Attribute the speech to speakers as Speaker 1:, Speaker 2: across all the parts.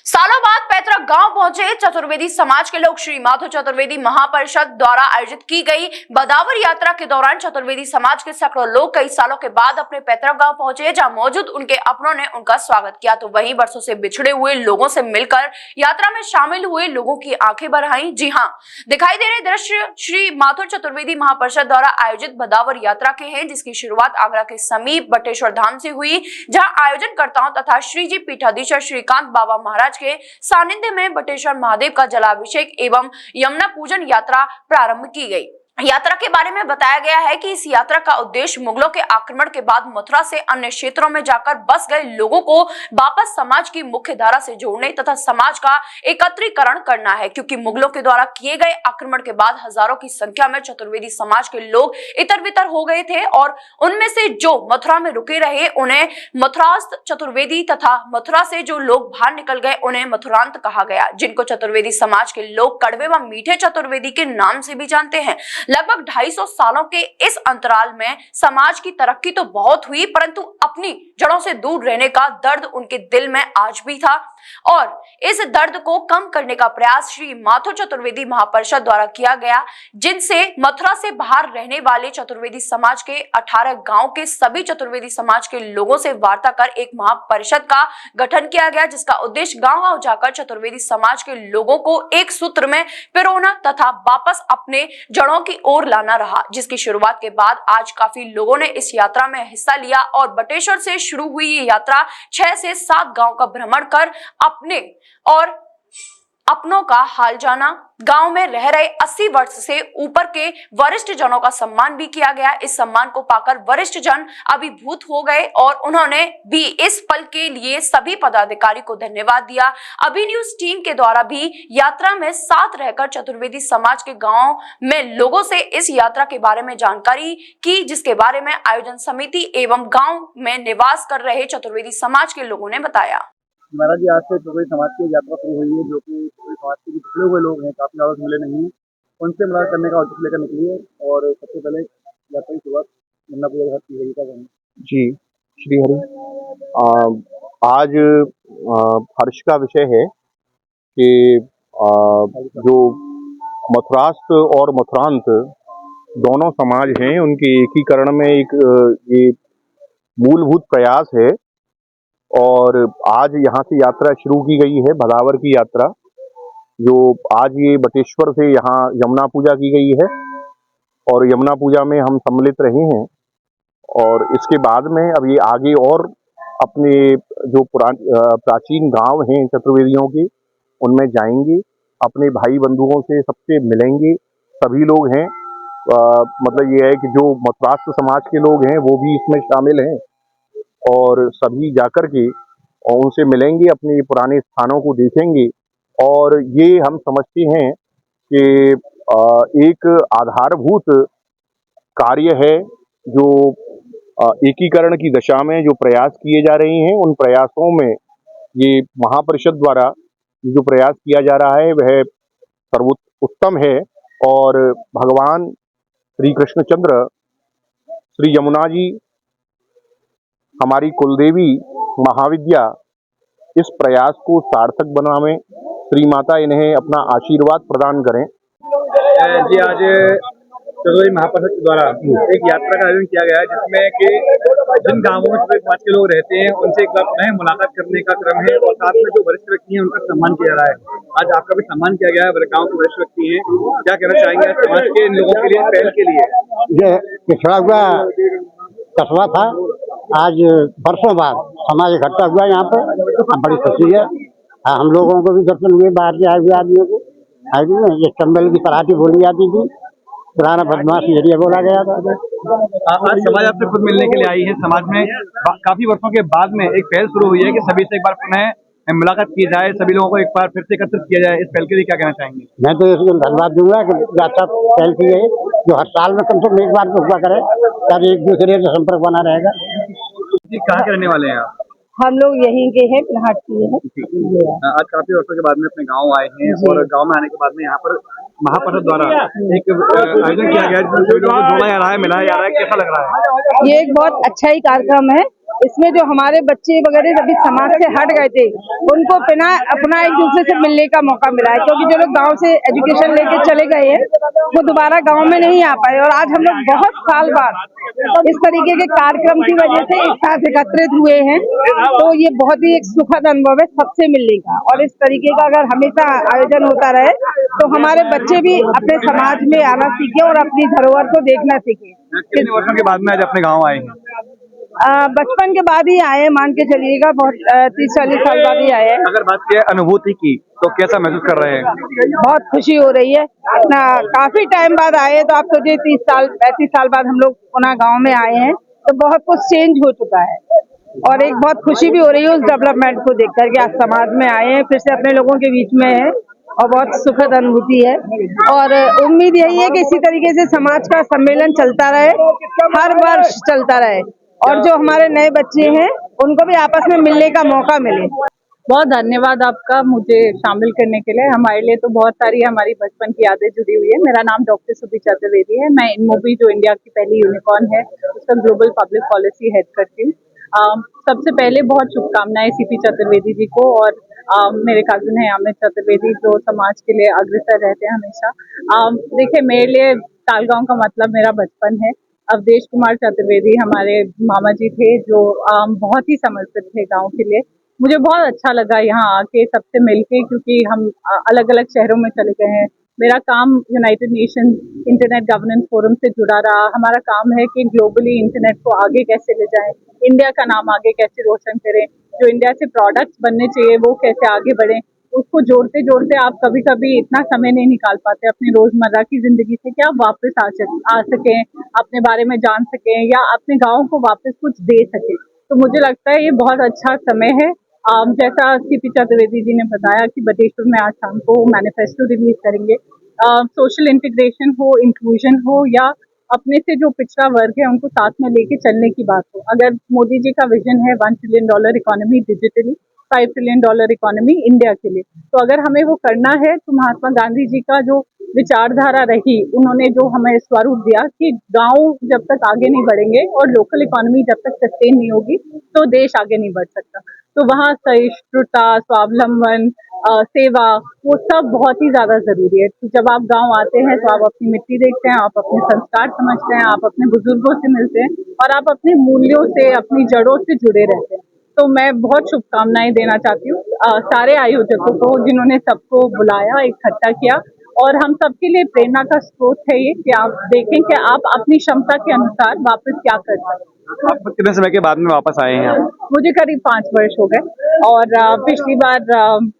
Speaker 1: सालों बाद पैतृक गांव पहुंचे चतुर्वेदी समाज के लोग। श्री माधो चतुर्वेदी महापरिषद द्वारा आयोजित की गई बदावर यात्रा के दौरान चतुर्वेदी समाज के सैकड़ों लोग कई सालों के बाद अपने पैतृक गांव पहुंचे, जहां मौजूद उनके अपनों ने उनका स्वागत किया। तो वहीं वर्षों से बिछड़े हुए लोगों से मिलकर यात्रा में शामिल हुए लोगों की आंखें भर आईं। जी हां, दिखाई दे रहे दृश्य श्री माधो चतुर्वेदी महापरिषद द्वारा आयोजित बदावर यात्रा के हैं, जिसकी शुरुआत आगरा के समीप बटेश्वर धाम से हुई, जहां आयोजनकर्ताओं तथा श्री जी पीठाधीश्वर श्रीकांत बाबा महाराज के सानिध्य में बटेश्वर महादेव का जलाभिषेक एवं यमुना पूजन यात्रा प्रारंभ की गई। यात्रा के बारे में बताया गया है कि इस यात्रा का उद्देश्य मुगलों के आक्रमण के बाद मथुरा से अन्य क्षेत्रों में जाकर बस गए लोगों को वापस समाज की मुख्य धारा से जोड़ने तथा समाज का एकत्रीकरण करना है, क्योंकि मुगलों के द्वारा किए गए आक्रमण के बाद हजारों की संख्या में चतुर्वेदी समाज के लोग इतर बितर हो गए थे और उनमें से जो मथुरा में रुके रहे उन्हें मथुरास्थ चतुर्वेदी तथा मथुरा से जो लोग बाहर निकल गए उन्हें मथुरांत कहा गया, जिनको चतुर्वेदी समाज के लोग कड़वे व मीठे चतुर्वेदी के नाम से भी जानते हैं। लगभग 250 सालों के इस अंतराल में समाज की तरक्की तो बहुत हुई, परंतु अपनी जड़ों से दूर रहने का दर्द उनके दिल में आज भी था और इस दर्द को कम करने का प्रयास श्री माधो चतुर्वेदी महापरिषद द्वारा किया गया, जिनसे मथुरा से बाहर रहने वाले चतुर्वेदी समाज के 18 गांव के सभी चतुर्वेदी समाज के लोगों से वार्ता कर एक महापरिषद का गठन किया गया, जिसका उद्देश्य गांव-गांव जाकर चतुर्वेदी समाज के लोगों को एक सूत्र में पिरोना तथा वापस अपने जड़ों की ओर लाना रहा, जिसकी शुरुआत के बाद आज काफी लोगों ने इस यात्रा में हिस्सा लिया और बटेश्वर से शुरू हुई ये यात्रा 6 से 7 गांव का भ्रमण कर अपने और अपनों का हाल जाना। गांव में रह रहे 80 वर्ष से ऊपर के वरिष्ठ जनों का सम्मान भी किया गया। इस सम्मान को पाकर वरिष्ठ जन अभिभूत हो गए और उन्होंने भी इस पल के लिए सभी पदाधिकारी को धन्यवाद दिया। अभी न्यूज टीम के द्वारा भी यात्रा में साथ रहकर चतुर्वेदी समाज के गांव में लोगों से इस यात्रा के बारे में जानकारी की, जिसके बारे में आयोजन समिति एवं गाँव में निवास कर रहे चतुर्वेदी समाज के लोगों ने बताया।
Speaker 2: महाराज जी, आज से चतुर्वेदी समाज की यात्रा शुरू हुई है, जो कि चतुर्वेदी समाज के पिछड़े हुए लोग हैं, काफी ज्यादा मिले नहीं, उनसे मुलाकात करने का औचित्य लेकर निकली है। और सबसे पहले यात्रा की शुरुआत यमुना पूजा के साथ की गई।
Speaker 3: जी श्री हरि। आज हर्ष का विषय है कि जो मथुरास्थ और मथुरांत दोनों समाज हैं, उनके एकीकरण में एक ये मूलभूत प्रयास है और आज यहाँ से यात्रा शुरू की गई है, बदावर की यात्रा, जो आज ये बटेश्वर से यहाँ यमुना पूजा की गई है और यमुना पूजा में हम सम्मिलित रहे हैं। और इसके बाद में अब ये आगे और अपने जो प्राचीन गांव हैं चतुर्वेदियों के, उनमें जाएंगे, अपने भाई बंधुओं से सबसे मिलेंगे। सभी लोग हैं, मतलब ये है कि जो मथुरास्थ समाज के लोग हैं वो भी इसमें शामिल हैं और सभी जाकर के और उनसे मिलेंगे, अपने पुराने स्थानों को देखेंगे। और ये हम समझते हैं कि एक आधारभूत कार्य है जो एकीकरण की दशा में जो प्रयास किए जा रहे हैं, उन प्रयासों में ये महापरिषद द्वारा ये जो प्रयास किया जा रहा है वह सर्वोत्तम है। और भगवान श्री कृष्णचंद्र, श्री यमुना जी, हमारी कुलदेवी महाविद्या, इस प्रयास को सार्थक बनावें। श्री माता इन्हें अपना आशीर्वाद प्रदान करें।
Speaker 2: जी, आज चतुर्वेदी महापरिषद के द्वारा एक यात्रा का आयोजन किया गया है, जिसमें कि जिन गांवों में चतुर्वेदी समाज के लोग रहते हैं उनसे एक बार पुनः मुलाकात करने का क्रम है और साथ में जो वरिष्ठ व्यक्ति हैं उनका सम्मान किया जा रहा है। आज आपका भी सम्मान किया गया है, गाँव के वरिष्ठ व्यक्ति हैं, क्या कहना चाहेंगे समाज के इन लोगों के लिए, पहल के लिए?
Speaker 4: ये पिछड़ा हुआ कस्बा था, आज वर्षों बाद समाज इकट्ठा हुआ यहाँ पर, बड़ी खुशी है। हम लोगों को भी दर्शन हुए, बाहर से आए हुए आदमियों को। ये चंबल की पराठी बोली जाती थी, पुराना बदमाश एरिया बोला गया था।
Speaker 2: आज समाज आपसे खुद मिलने के लिए आई है। समाज में काफी वर्षों के बाद में एक पहल शुरू हुई है कि सभी से एक बार पुनः मुलाकात की जाए, सभी लोगों को एक बार फिर से एकत्रित किया जाए। इस पहल के लिए क्या कहना चाहेंगे?
Speaker 4: मैं तो इसको धन्यवाद दूंगा कि अच्छा पहल की है, जो हर साल में कम से कम एक बार तो हुआ करे, ताकि एक दूसरे से संपर्क बना रहेगा।
Speaker 2: कहाँ के रहने वाले हैं आप?
Speaker 5: हम लोग यहीं के हैं, पिलहाट के हैं।
Speaker 2: आज काफी वर्षों के बाद में अपने गांव आए हैं और गांव में आने के बाद में यहाँ पर महापरिषद द्वारा एक आयोजन किया गया है, जिसमें सभी लोगों को जोड़ा जा रहा है, मिलाया जा रहा है। कैसा लग रहा है?
Speaker 5: ये एक बहुत अच्छा ही कार्यक्रम है इसमें जो हमारे बच्चे वगैरह अभी समाज से हट गए थे, उनको अपना एक दूसरे से मिलने का मौका मिला है, क्योंकि जो लोग गांव से एजुकेशन लेके चले गए हैं वो दोबारा गांव में नहीं आ पाए, और आज हम लोग बहुत साल बाद इस तरीके के कार्यक्रम की वजह से एक साथ एकत्रित हुए हैं। तो ये बहुत ही एक सुखद अनुभव है सबसे मिलने का, और इस तरीके का अगर हमेशा आयोजन होता रहे तो हमारे बच्चे भी अपने समाज में आना सीखे और अपनी धरोहर को देखना सीखे।
Speaker 2: कितने वर्षों के बाद में आज अपने गाँव आए हैं?
Speaker 5: बचपन के बाद ही आए, मान के चलिएगा, बहुत 30-40 साल बाद ही आए हैं।
Speaker 2: अगर बात की अनुभूति की तो कैसा महसूस कर रहे हैं?
Speaker 5: बहुत खुशी हो रही है, इतना काफी टाइम बाद आए, तो आप सोचिए 30-35 साल बाद हम लोग पुनः गांव में आए हैं, तो बहुत कुछ चेंज हो चुका है, और एक बहुत खुशी भी हो रही है उस डेवलपमेंट को देख करके। आज समाज में आए हैं, फिर से अपने लोगों के बीच में है, और बहुत सुखद अनुभूति है, और उम्मीद यही है कि इसी तरीके से समाज का सम्मेलन चलता रहे, हर वर्ष चलता रहे, और जो हमारे नए बच्चे हैं उनको भी आपस में मिलने का मौका मिले।
Speaker 6: बहुत धन्यवाद आपका मुझे शामिल करने के लिए। हमारे लिए तो बहुत सारी हमारी बचपन की यादें जुड़ी हुई है। मेरा नाम डॉक्टर सुधि चतुर्वेदी है। मैं इनमोबी, जो इंडिया की पहली यूनिकॉर्न है, उसका ग्लोबल पब्लिक पॉलिसी हेड करती हूँ। सबसे पहले बहुत शुभकामनाएं सीपी चतुर्वेदी जी को, और मेरे कजिन है अमित चतुर्वेदी, जो समाज के लिए अग्रसर रहते हैं हमेशा। देखिए, मेरे लिए तालगांव का मतलब मेरा बचपन है। अवधेश कुमार चतुर्वेदी हमारे मामा जी थे, जो बहुत ही समर्पित थे गांव के लिए। मुझे बहुत अच्छा लगा यहाँ आके सबसे मिलके, क्योंकि हम अलग अलग शहरों में चले गए हैं। मेरा काम United nation internet governance forum से जुड़ा रहा। हमारा काम है कि ग्लोबली इंटरनेट को आगे कैसे ले जाएं, इंडिया का नाम आगे कैसे रोशन करें, जो इंडिया से प्रोडक्ट्स बनने चाहिए वो कैसे आगे बढ़ें। उसको जोड़ते जोड़ते आप कभी कभी इतना समय नहीं निकाल पाते अपनी रोजमर्रा की जिंदगी से कि आप वापस आ सकें, अपने बारे में जान सकें, या अपने गाँव को वापस कुछ दे सकें। तो मुझे लगता है ये बहुत अच्छा समय है। जैसा सीपी चतुर्वेदी जी ने बताया कि बटेश्वर में आज शाम को मैनिफेस्टो रिलीज करेंगे। सोशल इंटीग्रेशन हो, इंक्लूजन हो, या अपने से जो पिछड़ा वर्ग है उनको साथ में लेके चलने की बात हो। अगर मोदी जी का विजन है $1 trillion economy digitally, $5 trillion economy India के लिए, तो अगर हमें वो करना है तो महात्मा गांधी जी का जो विचारधारा रही, उन्होंने जो हमें स्वरूप दिया कि गांव जब तक आगे नहीं बढ़ेंगे और लोकल इकोनॉमी जब तक सस्टेन नहीं होगी तो देश आगे नहीं बढ़ सकता। तो वहाँ सहिष्णुता, स्वावलंबन, सेवा, वो सब बहुत ही ज्यादा जरूरी है। तो जब आप गांव आते हैं तो आप अपनी मिट्टी देखते हैं, आप अपने संस्कार समझते हैं, आप अपने बुजुर्गों से मिलते हैं, और आप अपने मूल्यों से, अपनी जड़ों से जुड़े रहते हैं। तो मैं बहुत शुभकामनाएं देना चाहती हूँ सारे आयोजकों को, जिन्होंने सबको बुलाया, इकट्ठा किया, और हम सबके लिए प्रेरणा का स्रोत है ये कि आप देखें कि आप अपनी क्षमता के अनुसार वापस क्या कर सकते हैं।
Speaker 2: आप कितने समय के बाद में वापस आए हैं?
Speaker 6: मुझे करीब 5 वर्ष हो गए, और पिछली बार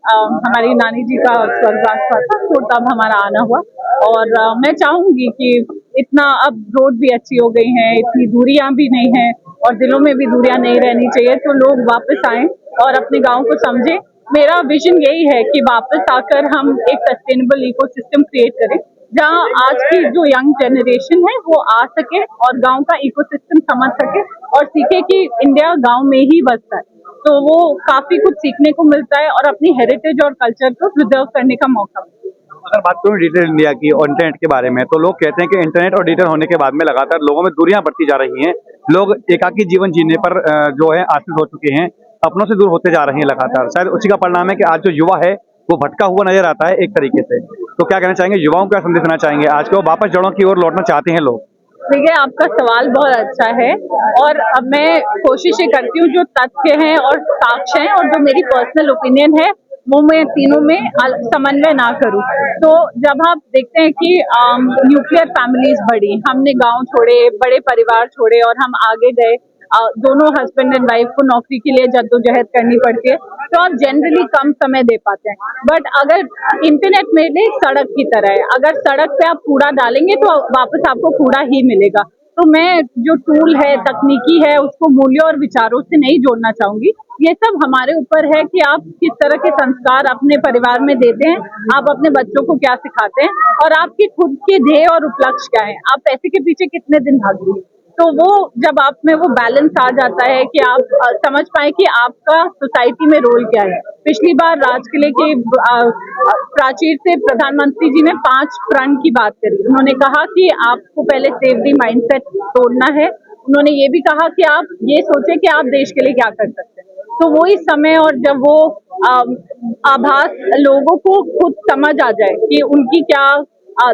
Speaker 6: हमारी नानी जी का स्वर्गवास हुआ था, तो तब हमारा आना हुआ। और मैं चाहूंगी कि इतना अब रोड भी अच्छी हो गई हैं, इतनी दूरियां भी नहीं हैं, और दिलों में भी दूरियां नहीं रहनी चाहिए, तो लोग वापस आएं और अपने गाँव को समझें। मेरा विजन यही है कि वापस आकर हम एक सस्टेनेबल इकोसिस्टम क्रिएट करें, जहाँ आज की जो यंग जनरेशन है वो आ सके और गांव का इकोसिस्टम समझ सके, और सीखे कि इंडिया गांव में ही बसता है। तो वो काफी कुछ सीखने को मिलता है, और अपनी हेरिटेज और कल्चर को प्रिजर्व करने का मौका मिलता है।
Speaker 2: अगर बात करूँ डिजिटल इंडिया की और इंटरनेट के बारे में, तो लोग कहते हैं कि इंटरनेट और डिजिटल होने के बाद में लगातार लोगों में दूरियां बढ़ती जा रही हैं। लोग एकाकी जीवन जीने पर जो है आश्रित हो चुके हैं, अपनों से दूर होते जा रहे हैं लगातार। शायद उसी का परिणाम है कि आज जो युवा है वो भटका हुआ नजर आता है एक तरीके से। तो क्या कहना चाहेंगे, युवाओं को क्या संदेश देना चाहेंगे आज को वापस जड़ों की ओर लौटना चाहते हैं लोग?
Speaker 6: देखिए, आपका सवाल बहुत अच्छा है, और अब मैं कोशिश ये करती हूँ जो तथ्य हैं और साक्ष्य हैं और जो मेरी पर्सनल ओपिनियन है वो मैं तीनों में समन्वय ना करूँ। तो जब आप देखते हैं कि न्यूक्लियर फैमिलीज बढ़ी, हमने गांव छोड़े, बड़े परिवार छोड़े, और हम आगे गए, दोनों हस्बैंड एंड वाइफ को नौकरी के लिए जद्दोजहद करनी पड़ती है, तो आप जनरली कम समय दे पाते हैं। बट अगर इंटरनेट में एक सड़क की तरह है, अगर सड़क पे आप कूड़ा डालेंगे तो वापस आपको कूड़ा ही मिलेगा। तो मैं जो टूल है, तकनीकी है, उसको मूल्यों और विचारों से नहीं जोड़ना चाहूंगी। ये सब हमारे ऊपर है कि आप किस तरह के संस्कार अपने परिवार में देते हैं, आप अपने बच्चों को क्या सिखाते हैं, और आपके खुद के ध्येय और उपलक्ष्य क्या है, आप पैसे के पीछे कितने दिन भागेंगे। तो वो जब आप में वो बैलेंस आ जाता है कि आप समझ पाए कि आपका सोसाइटी में रोल क्या है। पिछली बार राजकिले के प्राचीर से प्रधानमंत्री जी ने 5 प्रण की बात करी। उन्होंने कहा कि आपको पहले सेफ दी माइंडसेट तोड़ना है, उन्होंने ये भी कहा कि आप ये सोचें कि आप देश के लिए क्या कर सकते हैं। तो वही समय और जब वो आभास लोगों को खुद समझ आ जाए कि उनकी क्या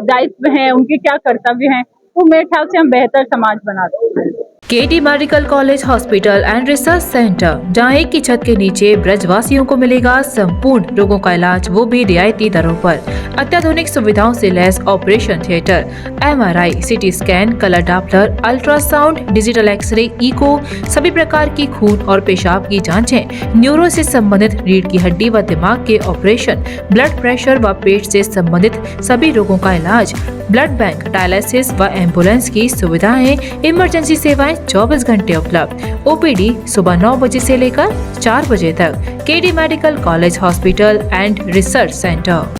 Speaker 6: दायित्व हैं, उनके क्या कर्तव्य हैं, तो मेरे ख्याल से हम बेहतर समाज बना सकते हैं।
Speaker 7: KD medical college hospital and research centre, जहां एक ही छत के नीचे ब्रजवासियों को मिलेगा संपूर्ण रोगों का इलाज, वो भी रियायती दरों पर। अत्याधुनिक सुविधाओं से लैस operation theatre, MRI, CT scan, colour Doppler, ultrasound, digital x ray, echo, सभी प्रकार की खून और पेशाब की जांचें, न्यूरो से संबंधित रीढ़ की हड्डी व दिमाग के ऑपरेशन, ब्लड प्रेशर व पेट से संबंधित सभी रोगों का इलाज, ब्लड बैंक, डायलिसिस व एम्बुलेंस की सुविधाएं, इमरजेंसी सेवाएं 24 घंटे उपलब्ध। OPD सुबह 9 बजे से लेकर 4 बजे तक। KD medical college hospital and research centre.